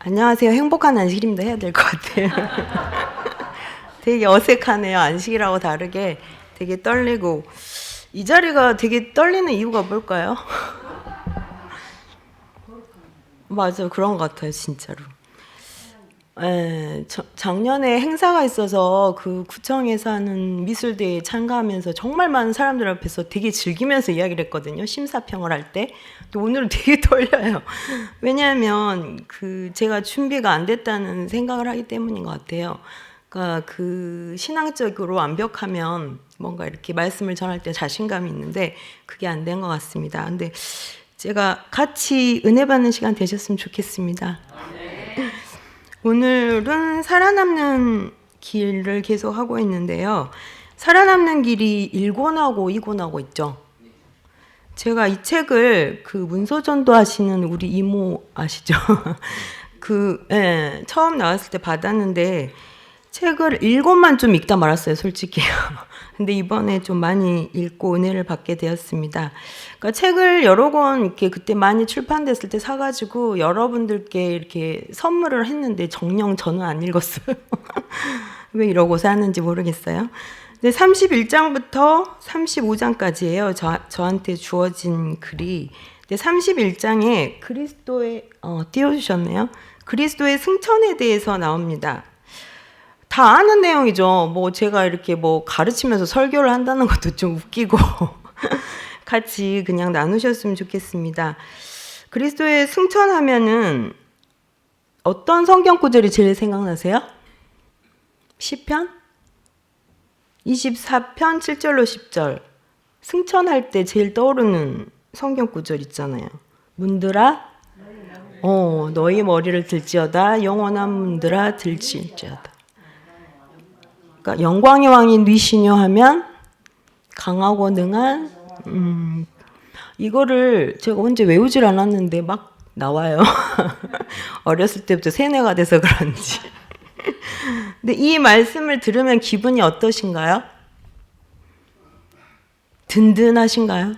안녕하세요. 행복한 안식일입니다. 해야 될 것 같아요. 되게 어색하네요. 안식일하고 다르게 되게 떨리고. 이 자리가 되게 떨리는 이유가 뭘까요? 맞아요. 그런 것 같아요. 진짜로. 작년에 행사가 있어서 그 구청에서 하는 미술대회에 참가하면서 정말 많은 사람들 앞에서 되게 즐기면서 이야기를 했거든요. 심사평을 할 때. 또 오늘은 되게 떨려요. 왜냐하면 제가 준비가 안 됐다는 생각을 하기 때문인 것 같아요. 그러니까 신앙적으로 완벽하면 뭔가 이렇게 말씀을 전할 때 자신감이 있는데 그게 안 된 것 같습니다. 근데 제가 같이 은혜 받는 시간 되셨으면 좋겠습니다. 오늘은 살아남는 길을 계속 하고 있는데요. 살아남는 길이 1권하고 2권하고 있죠. 제가 이 책을 문서전도 하시는 우리 이모 아시죠? 처음 나왔을 때 받았는데 책을 1권만 좀 읽다 말았어요, 솔직히요. 근데 이번에 좀 많이 읽고 은혜를 받게 되었습니다. 그러니까 책을 여러 권 이렇게 그때 많이 출판됐을 때 사가지고 여러분들께 이렇게 선물을 했는데 정녕 저는 안 읽었어요. 왜 이러고 사는지 모르겠어요. 근데 31장부터 35장까지예요. 저한테 주어진 글이. 근데 31장에 그리스도의 띄워주셨네요. 그리스도의 승천에 대해서 나옵니다. 다 아는 내용이죠. 뭐 제가 이렇게 뭐 가르치면서 설교를 한다는 것도 좀 웃기고 같이 그냥 나누셨으면 좋겠습니다. 그리스도의 승천하면은 어떤 성경 구절이 제일 생각나세요? 시편 24편 7절로 10절. 승천할 때 제일 떠오르는 성경 구절 있잖아요. 문들아 너희 머리를 들지어다 영원한 문들아 들지어다. 그러니까 영광의 왕인 니시뇨 하면 강하고 능한 이거를 제가 언제 외우질 않았는데 막 나와요. 어렸을 때부터 세뇌가 돼서 그런지. 근데 이 말씀을 들으면 기분이 어떠신가요? 든든하신가요?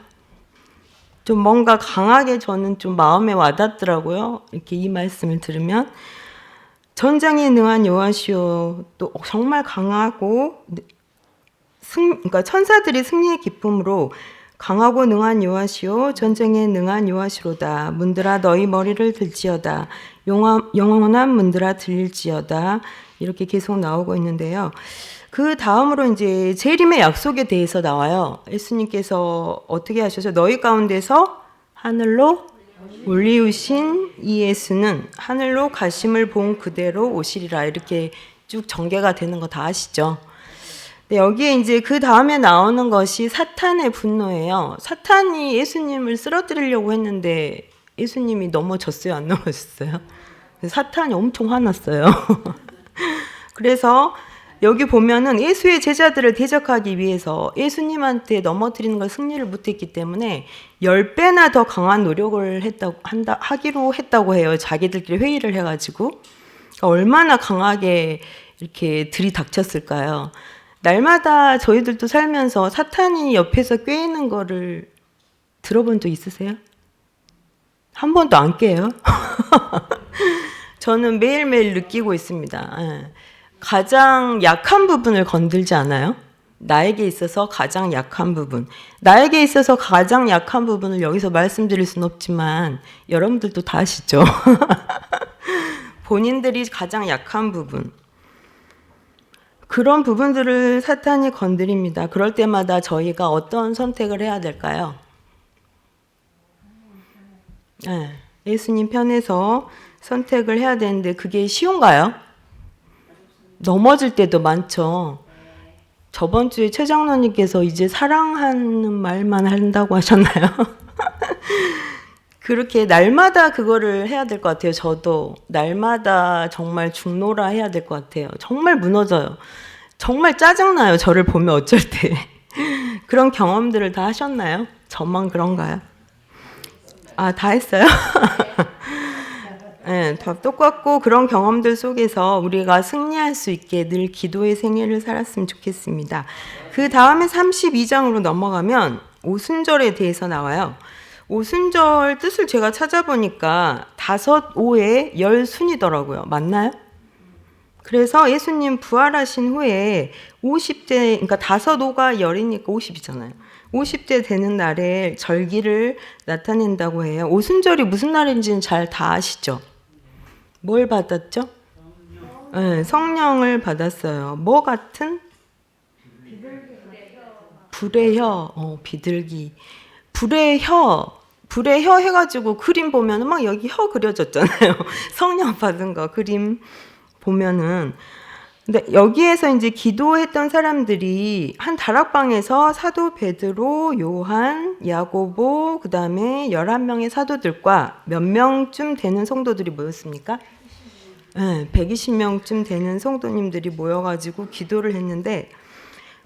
좀 뭔가 강하게 저는 좀 마음에 와닿더라고요. 이렇게 이 말씀을 들으면. 전장에 능한 여호와시오, 또 정말 강하고 그러니까 천사들이 승리의 기쁨으로 강하고 능한 여호와시오, 전쟁에 능한 여호와시로다. 문들아 너희 머리를 들지어다. 영원한 문들아 들릴지어다. 이렇게 계속 나오고 있는데요. 그 다음으로 이제 재림의 약속에 대해서 나와요. 예수님께서 어떻게 하셔서 너희 가운데서 하늘로 올리우신 이 예수는 하늘로 가심을 본 그대로 오시리라. 이렇게 쭉 전개가 되는 거 다 아시죠? 근데 여기에 이제 그 다음에 나오는 것이 사탄의 분노예요. 사탄이 예수님을 쓰러뜨리려고 했는데 예수님이 넘어졌어요? 안 넘어졌어요? 사탄이 엄청 화났어요. 그래서 여기 보면은 예수의 제자들을 대적하기 위해서 예수님한테 넘어뜨리는 걸 승리를 못했기 때문에 10배나 더 강한 노력을 하기로 했다고 해요. 자기들끼리 회의를 해가지고. 그러니까 얼마나 강하게 이렇게 들이닥쳤을까요? 날마다 저희들도 살면서 사탄이 옆에서 꿰이는 거를 들어본 적 있으세요? 한 번도 안 꿰요. 저는 매일매일 느끼고 있습니다. 가장 약한 부분을 건들지 않아요? 나에게 있어서 가장 약한 부분. 나에게 있어서 가장 약한 부분을 여기서 말씀드릴 수는 없지만 여러분들도 다 아시죠? 본인들이 가장 약한 부분. 그런 부분들을 사탄이 건드립니다. 그럴 때마다 저희가 어떤 선택을 해야 될까요? 예수님 편에서 선택을 해야 되는데 그게 쉬운가요? 넘어질 때도 많죠. 저번 주에 최 장로님께서 이제 사랑하는 말만 한다고 하셨나요? 그렇게 날마다 그거를 해야 될 것 같아요. 저도 날마다 정말 죽노라 해야 될 것 같아요. 정말 무너져요. 정말 짜증나요. 저를 보면 어쩔 때. 그런 경험들을 다 하셨나요? 저만 그런가요? 다 했어요? 네, 다 똑같고 그런 경험들 속에서 우리가 승리할 수 있게 늘 기도의 생애를 살았으면 좋겠습니다. 그 다음에 32장으로 넘어가면 오순절에 대해서 나와요. 오순절 뜻을 제가 찾아보니까 5에 10순이더라고요. 맞나요? 그래서 예수님 부활하신 후에 50대, 그러니까 5가 10이니까 50이잖아요. 50대 되는 날에 절기를 나타낸다고 해요. 오순절이 무슨 날인지는 잘 다 아시죠? 뭘 받았죠? 네, 성령을 받았어요. 뭐 같은? 불의 혀, 비둘기. 불의 혀 해가지고 그림 보면 막 여기 혀 그려졌잖아요. 성령 받은 거 그림 보면은. 근데 여기에서 이제 기도했던 사람들이 한 다락방에서 사도 베드로, 요한, 야고보, 그 다음에 11명의 사도들과 몇 명쯤 되는 성도들이 모였습니까? 네, 120명쯤 되는 성도님들이 모여가지고 기도를 했는데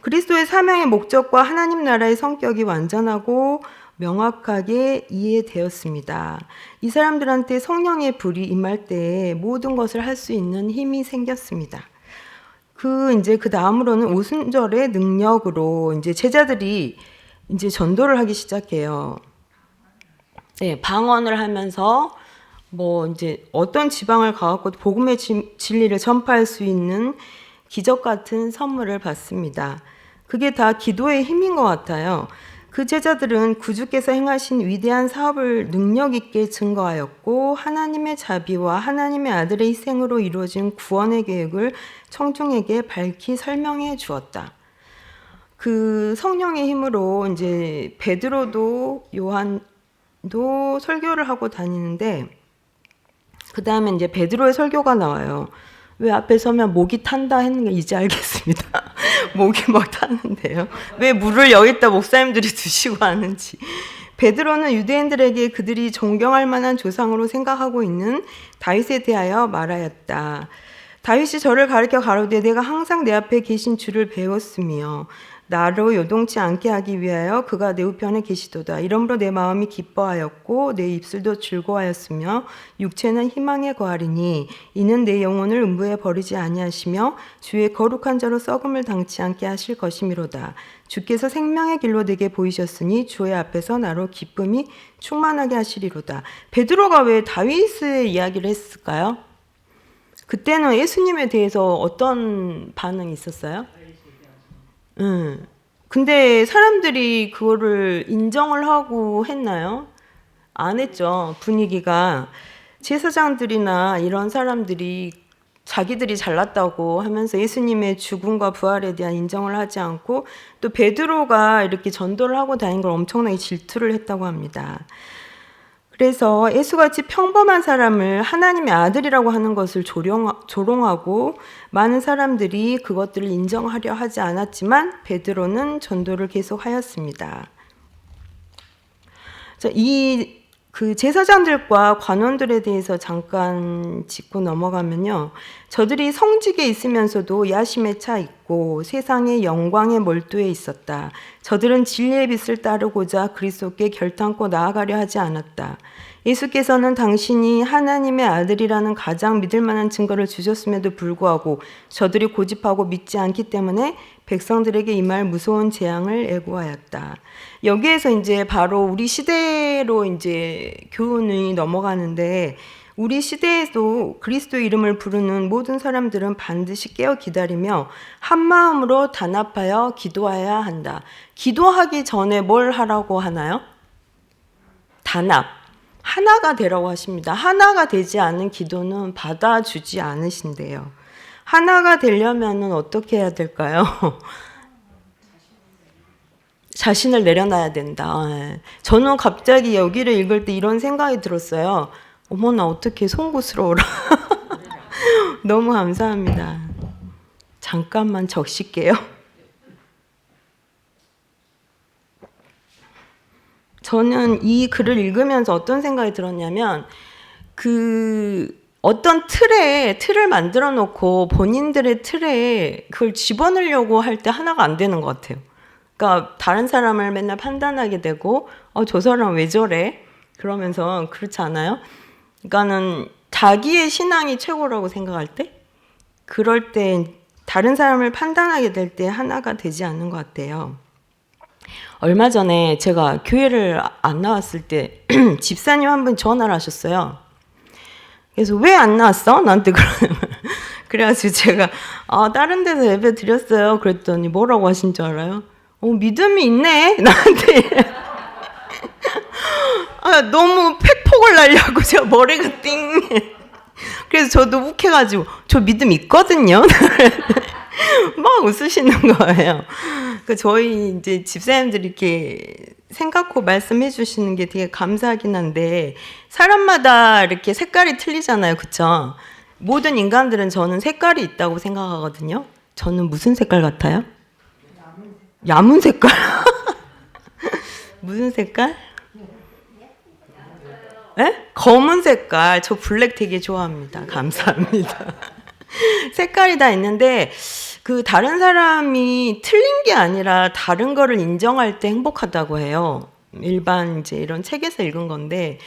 그리스도의 사명의 목적과 하나님 나라의 성격이 완전하고 명확하게 이해되었습니다. 이 사람들한테 성령의 불이 임할 때 모든 것을 할 수 있는 힘이 생겼습니다. 그 다음으로는 오순절의 능력으로 이제 제자들이 이제 전도를 하기 시작해요. 네, 방언을 하면서 뭐 이제 어떤 지방을 가갖고 복음의 진리를 전파할 수 있는 기적 같은 선물을 받습니다. 그게 다 기도의 힘인 것 같아요. 그 제자들은 구주께서 행하신 위대한 사업을 능력 있게 증거하였고 하나님의 자비와 하나님의 아들의 희생으로 이루어진 구원의 계획을 청중에게 밝히 설명해 주었다. 그 성령의 힘으로 이제 베드로도 요한도 설교를 하고 다니는데 그 다음에 이제 베드로의 설교가 나와요. 왜 앞에 서면 목이 탄다 했는 게 이제 알겠습니다. 목이 막 타는데요. 왜 물을 여기다 목사님들이 두시고 하는지. 베드로는 유대인들에게 그들이 존경할 만한 조상으로 생각하고 있는 다윗에 대하여 말하였다. 다윗이 저를 가르쳐 가로되 내가 항상 내 앞에 계신 주를 배웠으며 나로 요동치 않게 하기 위하여 그가 내 우편에 계시도다. 이러므로 내 마음이 기뻐하였고 내 입술도 즐거워하였으며 육체는 희망에 거하리니 이는 내 영혼을 음부에 버리지 아니하시며 주의 거룩한 자로 썩음을 당치 않게 하실 것이미로다. 주께서 생명의 길로 내게 보이셨으니 주의 앞에서 나로 기쁨이 충만하게 하시리로다. 베드로가 왜 다윗의 이야기를 했을까요? 그때는 예수님에 대해서 어떤 반응이 있었어요? 근데 사람들이 그거를 인정을 하고 했나요? 안 했죠. 분위기가. 제사장들이나 이런 사람들이 자기들이 잘났다고 하면서 예수님의 죽음과 부활에 대한 인정을 하지 않고 또 베드로가 이렇게 전도를 하고 다닌 걸 엄청나게 질투를 했다고 합니다. 그래서 예수같이 평범한 사람을 하나님의 아들이라고 하는 것을 조롱하고 많은 사람들이 그것들을 인정하려 하지 않았지만 베드로는 전도를 계속하였습니다. 그 제사장들과 관원들에 대해서 잠깐 짚고 넘어가면요. 저들이 성직에 있으면서도 야심에 차 있고 세상의 영광에 몰두해 있었다. 저들은 진리의 빛을 따르고자 그리스도께 결탄코 나아가려 하지 않았다. 예수께서는 당신이 하나님의 아들이라는 가장 믿을 만한 증거를 주셨음에도 불구하고 저들이 고집하고 믿지 않기 때문에 백성들에게 임할 무서운 재앙을 예고하였다. 여기에서 이제 바로 우리 시대로 이제 교훈이 넘어가는데 우리 시대에도 그리스도 이름을 부르는 모든 사람들은 반드시 깨어 기다리며 한 마음으로 단합하여 기도해야 한다. 기도하기 전에 뭘 하라고 하나요? 단합. 하나가 되라고 하십니다. 하나가 되지 않은 기도는 받아주지 않으신대요. 하나가 되려면 어떻게 해야 될까요? 자신을 내려놔야 된다. 저는 갑자기 여기를 읽을 때 이런 생각이 들었어요. 어머나 어떻게 송구스러워라. 너무 감사합니다. 잠깐만 적실게요. 저는 이 글을 읽으면서 어떤 생각이 들었냐면 어떤 틀을 만들어 놓고 본인들의 틀에 그걸 집어넣으려고 할 때 하나가 안 되는 것 같아요. 그러니까 다른 사람을 맨날 판단하게 되고 저 사람 왜 저래? 그러면서 그렇지 않아요? 그러니까는 자기의 신앙이 최고라고 생각할 때 그럴 때 다른 사람을 판단하게 될 때 하나가 되지 않는 것 같아요. 얼마 전에 제가 교회를 안 나왔을 때 집사님 한 분 전화를 하셨어요. 그래서 왜 안 나왔어? 나한테 그러는 그래가지고 제가 다른 데서 예배 드렸어요. 그랬더니 뭐라고 하신 줄 알아요? 믿음이 있네 나한테. 너무 팩폭을 날려고 제가 머리가 띵. 그래서 저도 욱해가지고 저 믿음 있거든요. 막 웃으시는 거예요. 저희 이제 집사님들이 이렇게 생각고 말씀해 주시는 게 되게 감사하긴 한데, 사람마다 이렇게 색깔이 틀리잖아요. 그쵸? 모든 인간들은 저는 색깔이 있다고 생각하거든요. 저는 무슨 색깔 같아요? 야문 색깔? 무슨 색깔? 에? 검은 색깔. 저 블랙 되게 좋아합니다. 감사합니다. 색깔이 다 있는데 다른 사람이 틀린 게 아니라 다른 거를 인정할 때 행복하다고 해요. 일반 이제 이런 책에서 읽은 건데,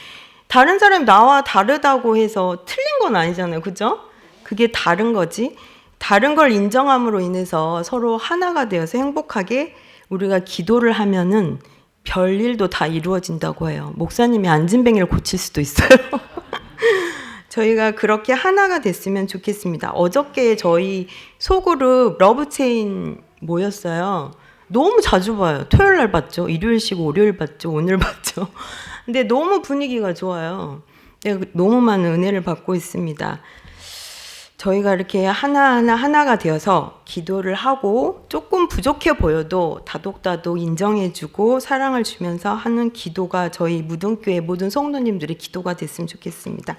다른 사람이 나와 다르다고 해서 틀린 건 아니잖아요. 그죠? 그게 다른 거지. 다른 걸 인정함으로 인해서 서로 하나가 되어서 행복하게 우리가 기도를 하면은 별일도 다 이루어진다고 해요. 목사님이 안진뱅이를 고칠 수도 있어요. 저희가 그렇게 하나가 됐으면 좋겠습니다. 어저께 저희 소그룹 러브체인 모였어요. 너무 자주 봐요. 토요일 날 봤죠. 일요일 쉬고 월요일 봤죠. 오늘 봤죠. 근데 너무 분위기가 좋아요. 너무 많은 은혜를 받고 있습니다. 저희가 이렇게 하나가 되어서 기도를 하고 조금 부족해 보여도 다독다독 인정해주고 사랑을 주면서 하는 기도가 저희 무등교회 모든 성도님들의 기도가 됐으면 좋겠습니다.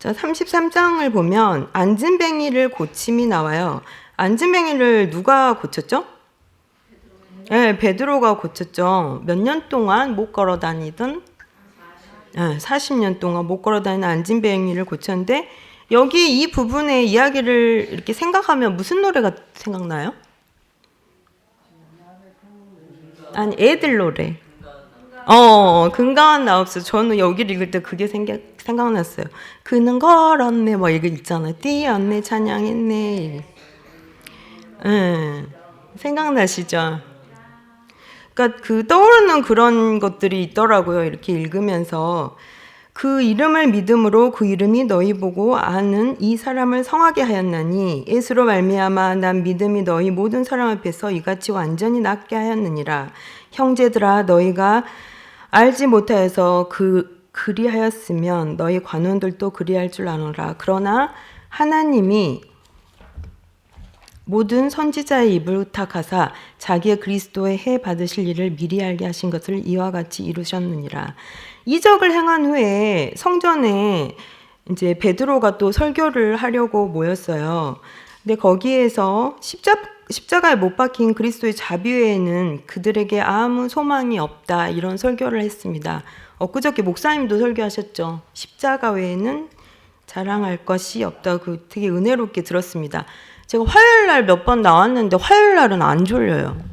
자, 33장을 보면 안진뱅이를 고침이 나와요. 안진뱅이를 누가 고쳤죠? 네, 베드로가 고쳤죠. 몇 년 동안 못 걸어 다니던 40년 동안 못 걸어 다니는 안진뱅이를 고쳤는데, 여기 이 부분의 이야기를 이렇게 생각하면 무슨 노래가 생각나요? 아니, 애들 노래. 근가한 나옵소. 저는 여기를 읽을 때 그게 생각났어요. 그는 걸었네, 뭐 이거 있잖아요. 뛰었네, 찬양했네. 생각나시죠? 그러니까 떠오르는 그런 것들이 있더라고요. 이렇게 읽으면서. 그 이름을 믿음으로 그 이름이 너희 보고 아는 이 사람을 성하게 하였나니 예수로 말미암아 난 믿음이 너희 모든 사람 앞에서 이같이 완전히 낫게 하였느니라. 형제들아, 너희가 알지 못하여서 그리하였으면 너희 관원들도 그리할 줄 아노라. 그러나 하나님이 모든 선지자의 입을 의탁하사 자기의 그리스도의 해 받으실 일을 미리 알게 하신 것을 이와 같이 이루셨느니라. 이적을 행한 후에 성전에 이제 베드로가 또 설교를 하려고 모였어요. 근데 거기에서 십자가에 못 박힌 그리스도의 자비 외에는 그들에게 아무 소망이 없다, 이런 설교를 했습니다. 엊그저께 목사님도 설교하셨죠. 십자가 외에는 자랑할 것이 없다고 되게 은혜롭게 들었습니다. 제가 화요일 날 몇 번 나왔는데 화요일 날은 안 졸려요.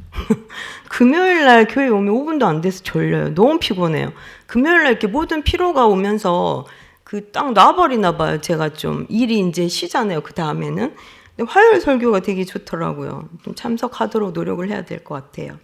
금요일 날 교회 오면 5분도 안 돼서 졸려요. 너무 피곤해요. 금요일 날 이렇게 모든 피로가 오면서 딱 놔버리나 봐요. 제가 좀 일이 이제 쉬잖아요. 그 다음에는. 근데 화요일 설교가 되게 좋더라고요. 좀 참석하도록 노력을 해야 될 것 같아요.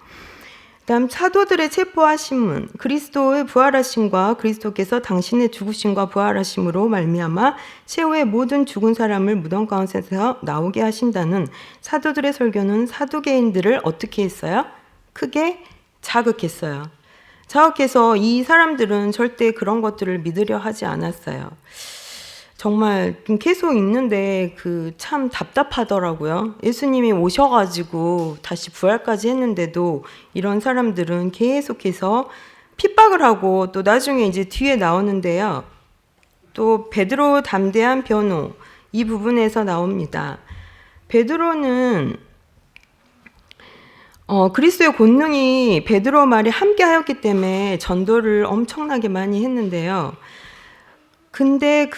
다음 사도들의 체포하심은 그리스도의 부활하심과 그리스도께서 당신의 죽으심과 부활하심으로 말미암아 최후의 모든 죽은 사람을 무덤 가운데서 나오게 하신다는 사도들의 설교는 사두개인들을 어떻게 했어요? 크게 자극했어요. 자극해서 이 사람들은 절대 그런 것들을 믿으려 하지 않았어요. 정말 계속 있는데 참 답답하더라고요. 예수님이 오셔가지고 다시 부활까지 했는데도 이런 사람들은 계속해서 핍박을 하고, 또 나중에 이제 뒤에 나오는데요. 또 베드로 담대한 변호, 이 부분에서 나옵니다. 베드로는 그리스도의 권능이 베드로 말이 함께하였기 때문에 전도를 엄청나게 많이 했는데요. 근데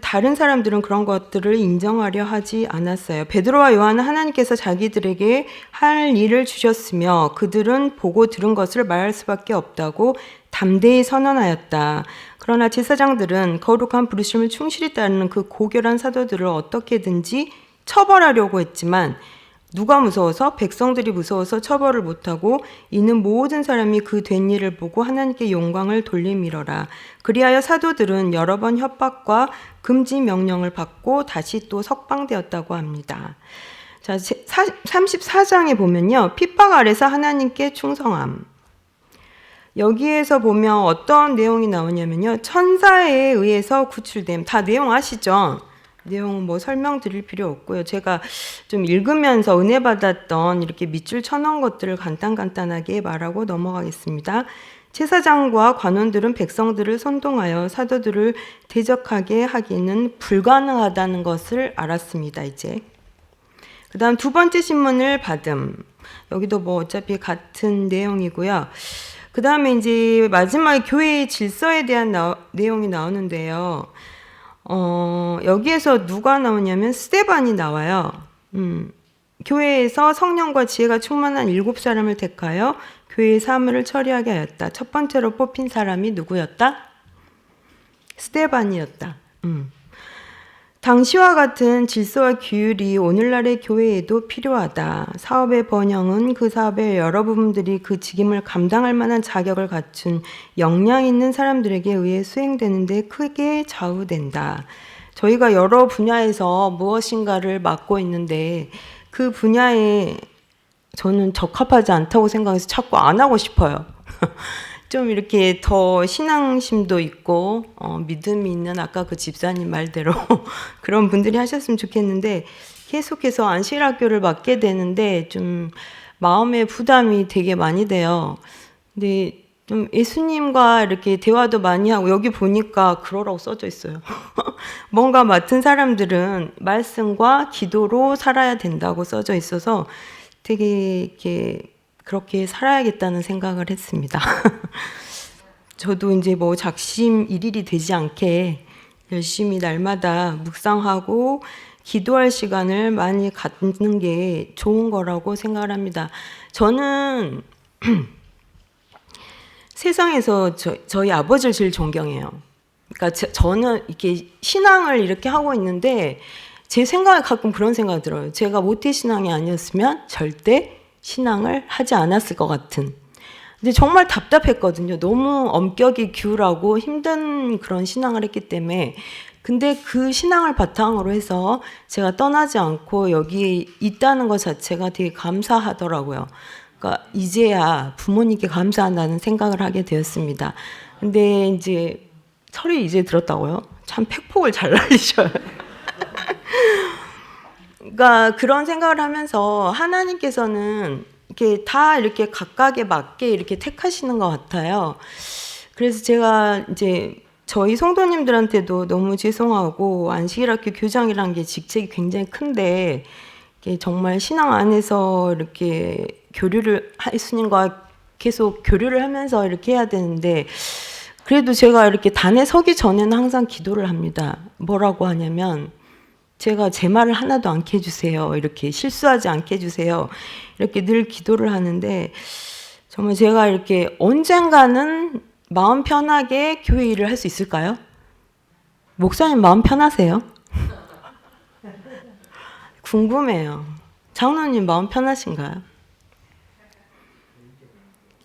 다른 사람들은 그런 것들을 인정하려 하지 않았어요. 베드로와 요한은 하나님께서 자기들에게 할 일을 주셨으며 그들은 보고 들은 것을 말할 수밖에 없다고 담대히 선언하였다. 그러나 제사장들은 거룩한 부르심을 충실히 따르는 그 고결한 사도들을 어떻게든지 처벌하려고 했지만 누가 무서워서? 백성들이 무서워서 처벌을 못하고 이는 모든 사람이 그 된 일을 보고 하나님께 영광을 돌림이러라. 그리하여 사도들은 여러 번 협박과 금지 명령을 받고 다시 또 석방되었다고 합니다. 자, 34장에 보면요. 핍박 아래서 하나님께 충성함. 여기에서 보면 어떤 내용이 나오냐면요. 천사에 의해서 구출됨. 다 내용 아시죠? 내용 뭐 설명드릴 필요 없고요. 제가 좀 읽으면서 은혜 받았던 이렇게 밑줄 쳐놓은 것들을 간단하게 말하고 넘어가겠습니다. 제사장과 관원들은 백성들을 선동하여 사도들을 대적하게 하기는 불가능하다는 것을 알았습니다. 이제 그 다음 두 번째 신문을 받음. 여기도 뭐 어차피 같은 내용이고요. 그 다음에 이제 마지막에 교회의 질서에 대한 내용이 나오는데요. 여기에서 누가 나오냐면 스데반이 나와요. 교회에서 성령과 지혜가 충만한 7사람을 택하여 교회의 사물을 처리하게 하였다. 첫 번째로 뽑힌 사람이 누구였다? 스데반이었다. 당시와 같은 질서와 규율이 오늘날의 교회에도 필요하다. 사업의 번영은 그 사업의 여러 부분들이 그 직임을 감당할 만한 자격을 갖춘 역량 있는 사람들에게 의해 수행되는데 크게 좌우된다. 저희가 여러 분야에서 무엇인가를 맡고 있는데 그 분야에 저는 적합하지 않다고 생각해서 자꾸 안 하고 싶어요. 좀 이렇게 더 신앙심도 있고 믿음이 있는 아까 그 집사님 말대로 그런 분들이 하셨으면 좋겠는데 계속해서 안식일학교를 맡게 되는데 좀 마음의 부담이 되게 많이 돼요. 근데 좀 예수님과 이렇게 대화도 많이 하고 여기 보니까 그러라고 써져 있어요. 뭔가 맡은 사람들은 말씀과 기도로 살아야 된다고 써져 있어서 되게 이렇게 그렇게 살아야겠다는 생각을 했습니다. 저도 이제 뭐 작심 일일이 되지 않게 열심히 날마다 묵상하고 기도할 시간을 많이 갖는 게 좋은 거라고 생각을 합니다. 저는 세상에서 저희 아버지를 제일 존경해요. 그러니까 저는 이렇게 신앙을 이렇게 하고 있는데 제 생각에 가끔 그런 생각이 들어요. 제가 모태신앙이 아니었으면 절대 신앙을 하지 않았을 것 같은. 근데 정말 답답했거든요. 너무 엄격히 규율하고 힘든 그런 신앙을 했기 때문에. 근데 그 신앙을 바탕으로 해서 제가 떠나지 않고 여기에 있다는 것 자체가 되게 감사하더라고요. 그러니까 이제야 부모님께 감사한다는 생각을 하게 되었습니다. 근데 이제 철이 이제 들었다고요? 참 팩폭을 잘 날리셔요. 그러니까 그런 생각을 하면서 하나님께서는 이렇게 다 이렇게 각각에 맞게 이렇게 택하시는 것 같아요. 그래서 제가 이제 저희 성도님들한테도 너무 죄송하고 안식일학교 교장이라는 게 직책이 굉장히 큰데 정말 신앙 안에서 이렇게 교류를 예수님과 계속 교류를 하면서 이렇게 해야 되는데 그래도 제가 이렇게 단에 서기 전에는 항상 기도를 합니다. 뭐라고 하냐면 제가 제 말을 하나도 않게 해주세요. 이렇게 실수하지 않게 해주세요. 이렇게 늘 기도를 하는데 정말 제가 이렇게 언젠가는 마음 편하게 교회 일을 할 수 있을까요? 목사님 마음 편하세요? 궁금해요. 장로님 마음 편하신가요?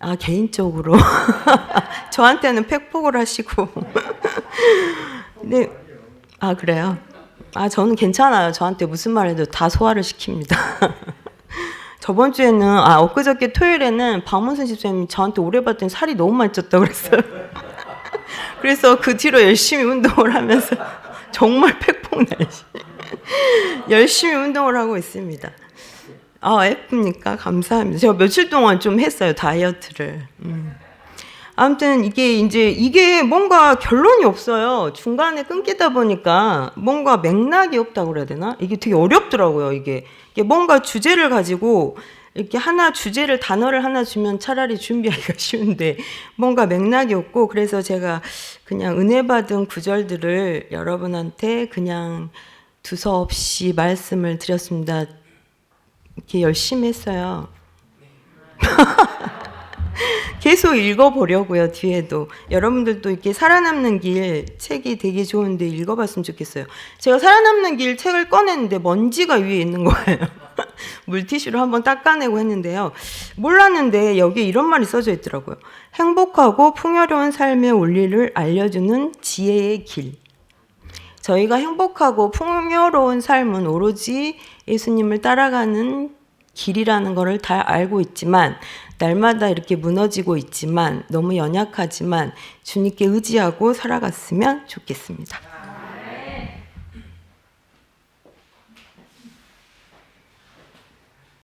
아, 개인적으로. 저한테는 팩폭을 하시고. 네. 아, 그래요? 아, 저는 괜찮아요. 저한테 무슨 말 해도 다 소화를 시킵니다. 저번 주에는, 엊그저께 토요일에는 박문순 집사님이 저한테 오래 봤더니 살이 너무 많이 쪘다고 그랬어요. 그래서 그 뒤로 열심히 운동을 하면서 정말 팩폭 날씨. 열심히 운동을 하고 있습니다. 예쁩니까? 감사합니다. 제가 며칠 동안 좀 했어요, 다이어트를. 아무튼 이게 뭔가 결론이 없어요. 중간에 끊기다 보니까 뭔가 맥락이 없다고 그래야 되나? 이게 되게 어렵더라고요, 이게 뭔가 주제를 가지고 이렇게 주제를 단어를 하나 주면 차라리 준비하기가 쉬운데 뭔가 맥락이 없고 그래서 제가 그냥 은혜 받은 구절들을 여러분한테 그냥 두서없이 말씀을 드렸습니다. 이렇게 열심히 했어요. 계속 읽어보려고요. 뒤에도 여러분들도 이렇게 살아남는 길 책이 되게 좋은데 읽어봤으면 좋겠어요. 제가 살아남는 길 책을 꺼냈는데 먼지가 위에 있는 거예요. 물티슈로 한번 닦아내고 했는데요. 몰랐는데 여기에 이런 말이 써져 있더라고요. 행복하고 풍요로운 삶의 원리를 알려주는 지혜의 길. 저희가 행복하고 풍요로운 삶은 오로지 예수님을 따라가는 길이라는 것을 다 알고 있지만, 날마다 이렇게 무너지고 있지만, 너무 연약하지만 주님께 의지하고 살아갔으면 좋겠습니다.